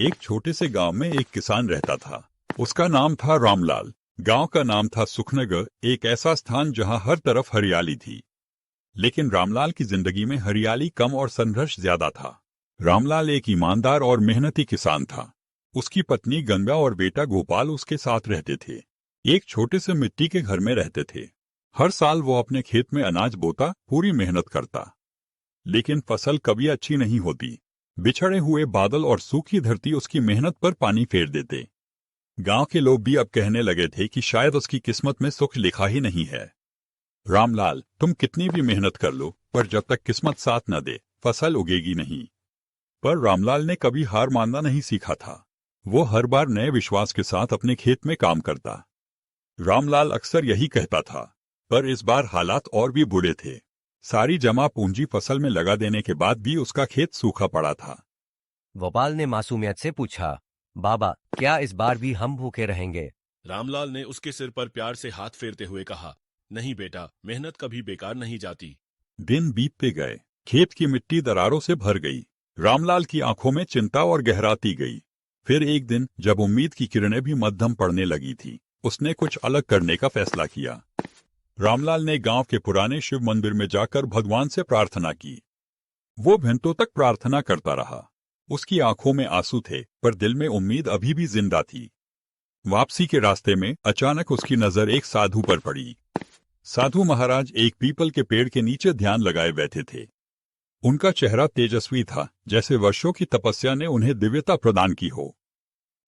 एक छोटे से गांव में एक किसान रहता था। उसका नाम था रामलाल। गांव का नाम था सुखनगर, एक ऐसा स्थान जहां हर तरफ हरियाली थी। लेकिन रामलाल की जिंदगी में हरियाली कम और संघर्ष ज्यादा था। रामलाल एक ईमानदार और मेहनती किसान था। उसकी पत्नी गंगा और बेटा गोपाल उसके साथ रहते थे। एक छोटे से मिट्टी के घर में रहते थे। हर साल वो अपने खेत में अनाज बोता, पूरी मेहनत करता। लेकिन फसल कभी अच्छी नहीं होती। बिछड़े हुए बादल और सूखी धरती उसकी मेहनत पर पानी फेर देते। गांव के लोग भी अब कहने लगे थे कि शायद उसकी किस्मत में सुख लिखा ही नहीं है। रामलाल, तुम कितनी भी मेहनत कर लो, पर जब तक किस्मत साथ न दे, फसल उगेगी नहीं। पर रामलाल ने कभी हार मानना नहीं सीखा था। वो हर बार नए विश्वास के साथ अपने खेत में काम करता। रामलाल अक्सर यही कहता था, पर इस बार हालात और भी बुरे थे। सारी जमा पूंजी फसल में लगा देने के बाद भी उसका खेत सूखा पड़ा था। गोपाल ने मासूमियत से पूछा, बाबा, क्या इस बार भी हम भूखे रहेंगे? रामलाल ने उसके सिर पर प्यार से हाथ फेरते हुए कहा, नहीं बेटा, मेहनत कभी बेकार नहीं जाती। दिन बीतते गए। खेत की मिट्टी दरारों से भर गई। रामलाल की आंखों में चिंता और गहराती गई। फिर एक दिन, जब उम्मीद की किरणें भी मध्यम पड़ने लगी थी, उसने कुछ अलग करने का फैसला किया। रामलाल ने गांव के पुराने शिव मंदिर में जाकर भगवान से प्रार्थना की। वो घंटों तक प्रार्थना करता रहा। उसकी आंखों में आंसू थे, पर दिल में उम्मीद अभी भी जिंदा थी। वापसी के रास्ते में अचानक उसकी नजर एक साधु पर पड़ी। साधु महाराज एक पीपल के पेड़ के नीचे ध्यान लगाए बैठे थे। उनका चेहरा तेजस्वी था, जैसे वर्षों की तपस्या ने उन्हें दिव्यता प्रदान की हो।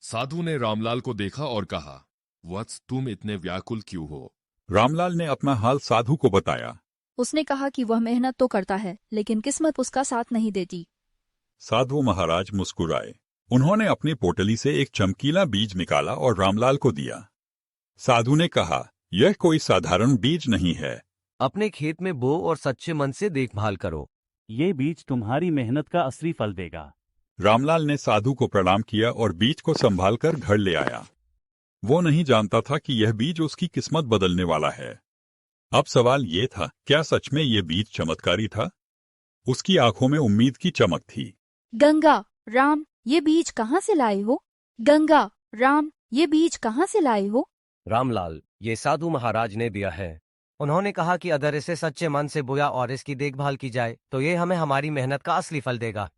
साधु ने रामलाल को देखा और कहा, वत्स, तुम इतने व्याकुल क्यों हो? रामलाल ने अपना हाल साधु को बताया। उसने कहा कि वह मेहनत तो करता है, लेकिन किस्मत उसका साथ नहीं देती। साधु महाराज मुस्कुराए। उन्होंने अपनी पोटली से एक चमकीला बीज निकाला और रामलाल को दिया। साधु ने कहा, यह कोई साधारण बीज नहीं है। अपने खेत में बो और सच्चे मन से देखभाल करो। ये बीज तुम्हारी मेहनत का असली फल देगा। रामलाल ने साधु को प्रणाम किया और बीज को संभालकर घर ले आया। वो नहीं जानता था कि यह बीज उसकी किस्मत बदलने वाला है। अब सवाल ये था, क्या सच में ये बीज चमत्कारी था? उसकी आंखों में उम्मीद की चमक थी। गंगा, राम, ये बीज कहाँ से लाए हो? गंगा, राम, ये बीज कहाँ से लाए हो? रामलाल, ये साधु महाराज ने दिया है। उन्होंने कहा कि अगर इसे सच्चे मन से बोया और इसकी देखभाल की जाए, तो ये हमें हमारी मेहनत का असली फल देगा।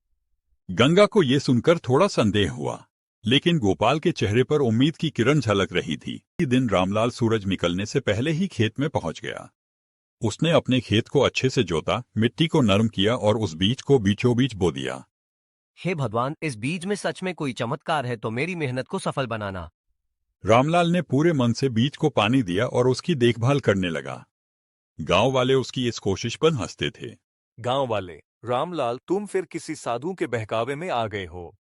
गंगा को ये सुनकर थोड़ा संदेह हुआ, लेकिन गोपाल के चेहरे पर उम्मीद की किरण झलक रही थी। इसी दिन रामलाल सूरज निकलने से पहले ही खेत में पहुंच गया। उसने अपने खेत को अच्छे से जोता, मिट्टी को नरम किया और उस बीज को बीचों बीच बो दिया। हे भगवान, इस बीज में सच में कोई चमत्कार है तो मेरी मेहनत को सफल बनाना। रामलाल ने पूरे मन से बीज को पानी दिया और उसकी देखभाल करने लगा। गांव वाले उसकी इस कोशिश पर हंसते थे। गांव वाले, रामलाल, तुम फिर किसी साधु के बहकावे में आ गए हो।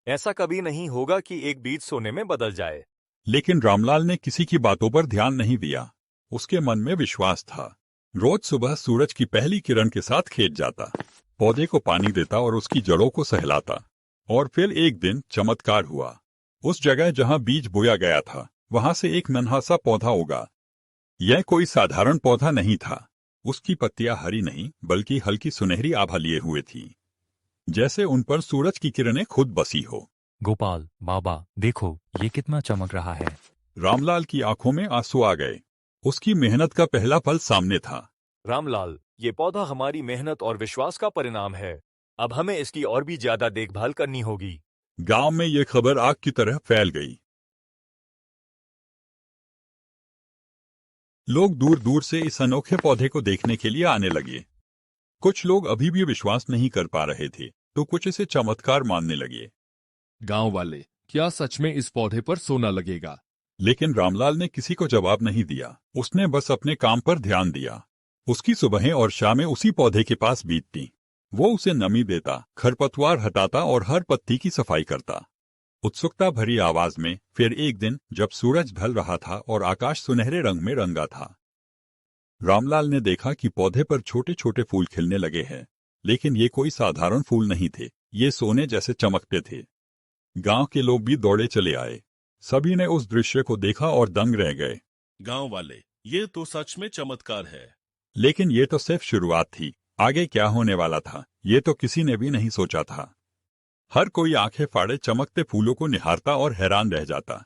ऐसा कभी नहीं होगा कि एक बीज सोने में बदल जाए। लेकिन रामलाल ने किसी की बातों पर ध्यान नहीं दिया। उसके मन में विश्वास था। रोज सुबह सूरज की पहली किरण के साथ खेत जाता, पौधे को पानी देता और उसकी जड़ों को सहलाता। और फिर एक दिन चमत्कार हुआ। उस जगह जहां बीज बोया गया था, वहां से एक नन्हा सा पौधा उगा। यह कोई साधारण पौधा नहीं था। उसकी पत्तियां हरी नहीं, बल्कि हल्की सुनहरी आभा लिए हुए थी, जैसे उन पर सूरज की किरणें खुद बसी हो। गोपाल, बाबा, देखो, ये कितना चमक रहा है। रामलाल की आंखों में आंसू आ गए। उसकी मेहनत का पहला फल सामने था। रामलाल, ये पौधा हमारी मेहनत और विश्वास का परिणाम है। अब हमें इसकी और भी ज्यादा देखभाल करनी होगी। गांव में यह खबर आग की तरह फैल गई। लोग दूर दूर से इस अनोखे पौधे को देखने के लिए आने लगे। कुछ लोग अभी भी विश्वास नहीं कर पा रहे थे, तो कुछ इसे चमत्कार मानने लगे। गांव वाले, क्या सच में इस पौधे पर सोना लगेगा? लेकिन रामलाल ने किसी को जवाब नहीं दिया। उसने बस अपने काम पर ध्यान दिया। उसकी सुबहें और शामें उसी पौधे के पास बीतती। वो उसे नमी देता, खरपतवार हटाता और हर पत्ती की सफाई करता। उत्सुकता भरी आवाज में फिर एक दिन, जब सूरज ढल रहा था और आकाश सुनहरे रंग में रंगा था, रामलाल ने देखा कि पौधे पर छोटे छोटे फूल खिलने लगे हैं। लेकिन ये कोई साधारण फूल नहीं थे, ये सोने जैसे चमकते थे। गांव के लोग भी दौड़े चले आए। सभी ने उस दृश्य को देखा और दंग रह गए। गांव वाले, ये तो सच में चमत्कार है। लेकिन ये तो सिर्फ शुरुआत थी। आगे क्या होने वाला था, ये तो किसी ने भी नहीं सोचा था। हर कोई आंखें फाड़े चमकते फूलों को निहारता और हैरान रह जाता।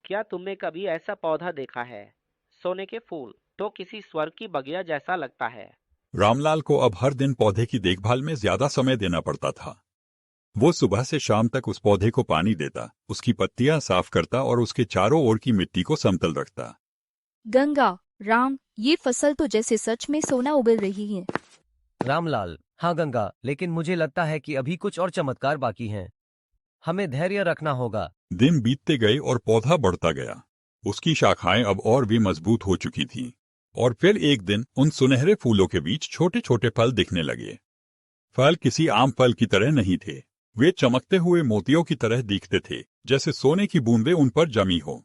क्या तुमने कभी ऐसा पौधा देखा है? सोने के फूल तो किसी स्वर्ग की बगिया जैसा लगता है। रामलाल को अब हर दिन पौधे की देखभाल में ज्यादा समय देना पड़ता था। वो सुबह से शाम तक उस पौधे को पानी देता, उसकी पत्तियां साफ करता और उसके चारों ओर की मिट्टी को समतल रखता। गंगा, राम, ये फसल तो जैसे सच में सोना उगल रही है। रामलाल, हाँ गंगा, लेकिन मुझे लगता है कि अभी कुछ और चमत्कार बाकी हैं। हमें धैर्य रखना होगा। दिन बीतते गए और पौधा बढ़ता गया। उसकी शाखाएं अब और भी मजबूत हो चुकी थीं। और फिर एक दिन उन सुनहरे फूलों के बीच छोटे छोटे फल दिखने लगे। फल किसी आम फल की तरह नहीं थे। वे चमकते हुए मोतियों की तरह दिखते थे, जैसे सोने की बूंदें उन पर जमी हो।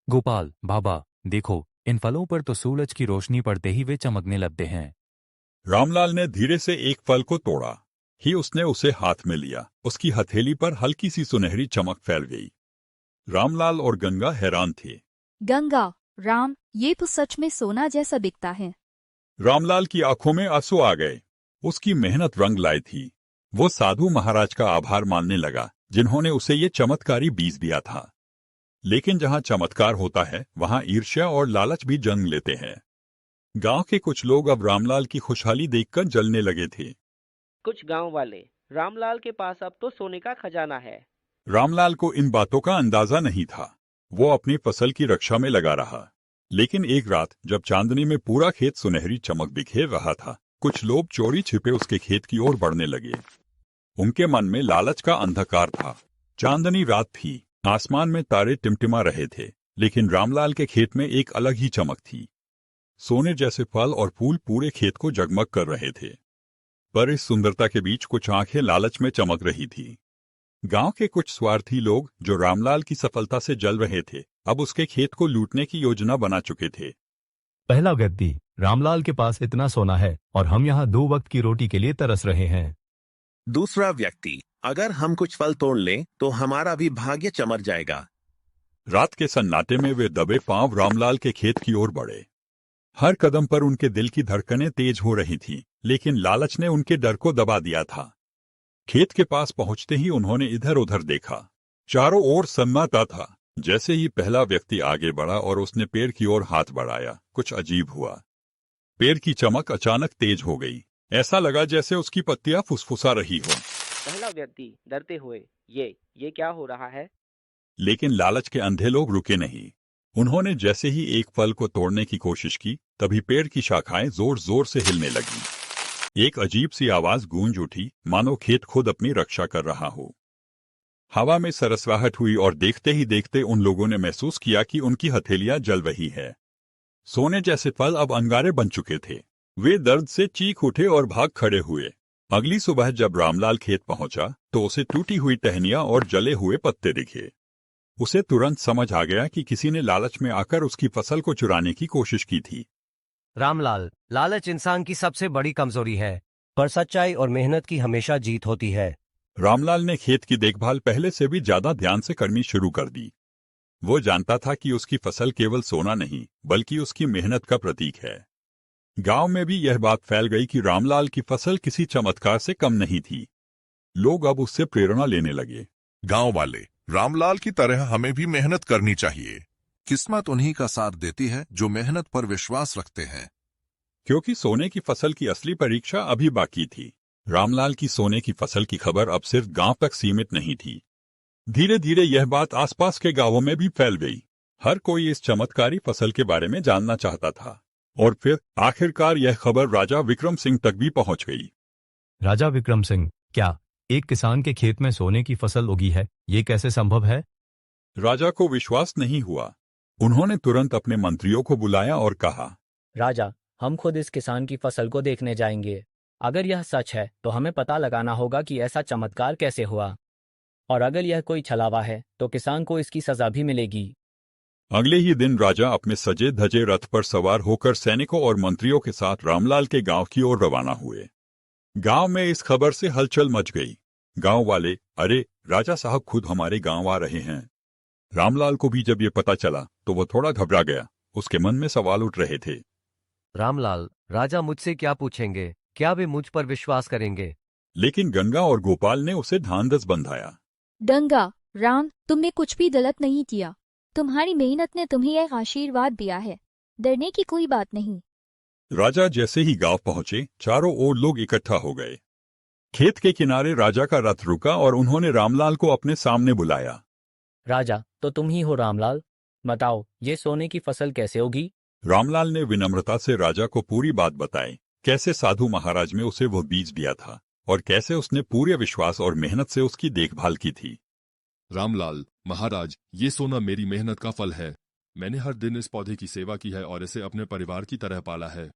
गोपाल बाबा, देखो, इन फलों पर तो सूरज की रोशनी पड़ते ही वे चमकने लगते हैं। रामलाल ने धीरे से एक फल को तोड़ा ही उसने उसे हाथ में लिया। उसकी हथेली पर हल्की सी सुनहरी चमक फैल गई। रामलाल और गंगा हैरान थे। गंगा, राम, ये तो सच में सोना जैसा दिखता है। रामलाल की आंखों में आंसू आ गए। उसकी मेहनत रंग लाई थी। वो साधु महाराज का आभार मानने लगा, जिन्होंने उसे ये चमत्कारी बीज दिया था। लेकिन जहां चमत्कार होता है, वहां ईर्ष्या और लालच भी जन्म लेते हैं। गांव के कुछ लोग अब रामलाल की खुशहाली देखकर जलने लगे थे। कुछ गांव वाले, रामलाल के पास अब तो सोने का खजाना है। रामलाल को इन बातों का अंदाजा नहीं था। वो अपनी फसल की रक्षा में लगा रहा। लेकिन एक रात जब चांदनी में पूरा खेत सुनहरी चमक बिखेर रहा था, कुछ लोग चोरी छिपे उसके खेत की ओर बढ़ने लगे। उनके मन में लालच का अंधकार था। चांदनी रात थी, आसमान में तारे टिमटिमा रहे थे, लेकिन रामलाल के खेत में एक अलग ही चमक थी। सोने जैसे फल और फूल पूरे खेत को जगमग कर रहे थे। पर इस सुंदरता के बीच कुछ आंखें लालच में चमक रही थी। गांव के कुछ स्वार्थी लोग जो रामलाल की सफलता से जल रहे थे, अब उसके खेत को लूटने की योजना बना चुके थे। पहला व्यक्ति, रामलाल के पास इतना सोना है और हम यहाँ 2 वक्त की रोटी के लिए तरस रहे हैं। दूसरा व्यक्ति, अगर हम कुछ फल तोड़ लें तो हमारा भी भाग्य चमक जाएगा। रात के सन्नाटे में वे दबे पांव रामलाल के खेत की ओर बढ़े। हर कदम पर उनके दिल की धड़कनें तेज हो रही थीं, लेकिन लालच ने उनके डर को दबा दिया था। खेत के पास पहुंचते ही उन्होंने इधर उधर देखा। चारों ओर सन्नाटा था। जैसे ही पहला व्यक्ति आगे बढ़ा और उसने पेड़ की ओर हाथ बढ़ाया, कुछ अजीब हुआ। पेड़ की चमक अचानक तेज हो गई। ऐसा लगा जैसे उसकी पत्तियां फुसफुसा रही हो। पहला व्यक्ति डरते हुए, ये क्या हो रहा है? लेकिन लालच के अंधे लोग रुके नहीं। उन्होंने जैसे ही एक फल को तोड़ने की कोशिश की, तभी पेड़ की शाखाएं जोर जोर से हिलने लगीं। एक अजीब सी आवाज गूंज उठी, मानो खेत खुद अपनी रक्षा कर रहा हो। हवा में सरसराहट हुई और देखते ही देखते उन लोगों ने महसूस किया कि उनकी हथेलियां जल रही है। सोने जैसे फल अब अंगारे बन चुके थे। वे दर्द से चीख उठे और भाग खड़े हुए। अगली सुबह जब रामलाल खेत पहुंचा तो उसे टूटी हुई टहनियां और जले हुए पत्ते दिखे। उसे तुरंत समझ आ गया कि किसी ने लालच में आकर उसकी फसल को चुराने की कोशिश की थी। रामलाल, लालच इंसान की सबसे बड़ी कमजोरी है, पर सच्चाई और मेहनत की हमेशा जीत होती है। रामलाल ने खेत की देखभाल पहले से भी ज्यादा ध्यान से करनी शुरू कर दी। वो जानता था कि उसकी फसल केवल सोना नहीं, बल्कि उसकी मेहनत का प्रतीक है। गांव में भी यह बात फैल गई कि रामलाल की फसल किसी चमत्कार से कम नहीं थी। लोग अब उससे प्रेरणा लेने लगे। गांव वाले, रामलाल की तरह हमें भी मेहनत करनी चाहिए। किस्मत उन्हीं का साथ देती है जो मेहनत पर विश्वास रखते हैं। क्योंकि सोने की फसल की असली परीक्षा अभी बाकी थी। रामलाल की सोने की फसल की खबर अब सिर्फ गांव तक सीमित नहीं थी। धीरे धीरे यह बात आसपास के गांवों में भी फैल गई। हर कोई इस चमत्कारी फसल के बारे में जानना चाहता था। और फिर आखिरकार यह खबर राजा विक्रम सिंह तक भी पहुंच गई। राजा विक्रम सिंह, क्या एक किसान के खेत में सोने की फसल उगी है? ये कैसे संभव है? राजा को विश्वास नहीं हुआ। उन्होंने तुरंत अपने मंत्रियों को बुलाया और कहा, राजा, हम खुद इस किसान की फसल को देखने जाएंगे। अगर यह सच है तो हमें पता लगाना होगा कि ऐसा चमत्कार कैसे हुआ, और अगर यह कोई छलावा है तो किसान को इसकी सजा भी मिलेगी। अगले ही दिन राजा अपने सजे धजे रथ पर सवार होकर सैनिकों और मंत्रियों के साथ रामलाल के गांव की ओर रवाना हुए। गांव में इस खबर से हलचल मच गई। गांव वाले, अरे, राजा साहब खुद हमारे गांव आ रहे हैं। रामलाल को भी जब ये पता चला तो वो थोड़ा घबरा गया। उसके मन में सवाल उठ रहे थे। रामलाल, राजा मुझसे क्या पूछेंगे? क्या वे मुझ पर विश्वास करेंगे? लेकिन गंगा और गोपाल ने उसे ढांढस बंधाया। गंगा, राम, तुमने कुछ भी गलत नहीं किया। तुम्हारी मेहनत ने तुम्हें एक आशीर्वाद दिया है। डरने की कोई बात नहीं। राजा जैसे ही गांव पहुंचे, चारों ओर लोग इकट्ठा हो गए। खेत के किनारे राजा का रथ रुका और उन्होंने रामलाल को अपने सामने बुलाया। राजा, तो तुम ही हो रामलाल। बताओ, ये सोने की फसल कैसे होगी? रामलाल ने विनम्रता से राजा को पूरी बात बताई, कैसे साधु महाराज में उसे वो बीज दिया था और कैसे उसने पूरे विश्वास और मेहनत से उसकी देखभाल की थी। रामलाल, महाराज, ये सोना मेरी मेहनत का फल है। मैंने हर दिन इस पौधे की सेवा की है और इसे अपने परिवार की तरह पाला है।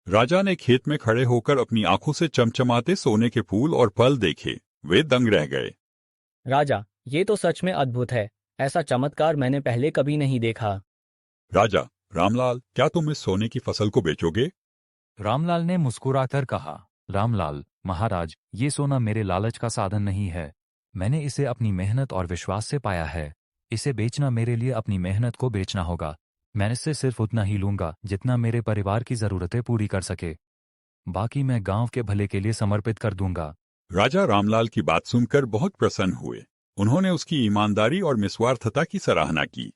राजा ने खेत में खड़े होकर अपनी आंखों से चमचमाते सोने के फूल और फल देखे। वे दंग रह गए। राजा, ये तो सच में अद्भुत है। ऐसा चमत्कार मैंने पहले कभी नहीं देखा। राजा, रामलाल, क्या तुम इस सोने की फसल को बेचोगे? रामलाल ने मुस्कुराकर कहा, रामलाल, महाराज, ये सोना मेरे लालच का साधन नहीं है। मैंने इसे अपनी मेहनत और विश्वास से पाया है। इसे बेचना मेरे लिए अपनी मेहनत को बेचना होगा। मैं इससे सिर्फ उतना ही लूंगा जितना मेरे परिवार की जरूरतें पूरी कर सके। बाकी मैं गांव के भले के लिए समर्पित कर दूंगा। राजा रामलाल की बात सुनकर बहुत प्रसन्न हुए। उन्होंने उसकी ईमानदारी और निस्वार्थता की सराहना की।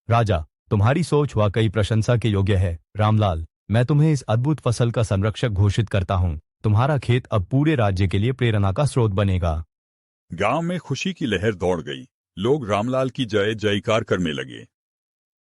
राजा, तुम्हारी सोच वाकई प्रशंसा के योग्य है। रामलाल, मैं तुम्हें इस अद्भुत फसल का संरक्षक घोषित करता हूँ। तुम्हारा खेत अब पूरे राज्य के लिए प्रेरणा का स्रोत बनेगा। गांव में खुशी की लहर दौड़ गई। लोग रामलाल की जय जयकार करने लगे।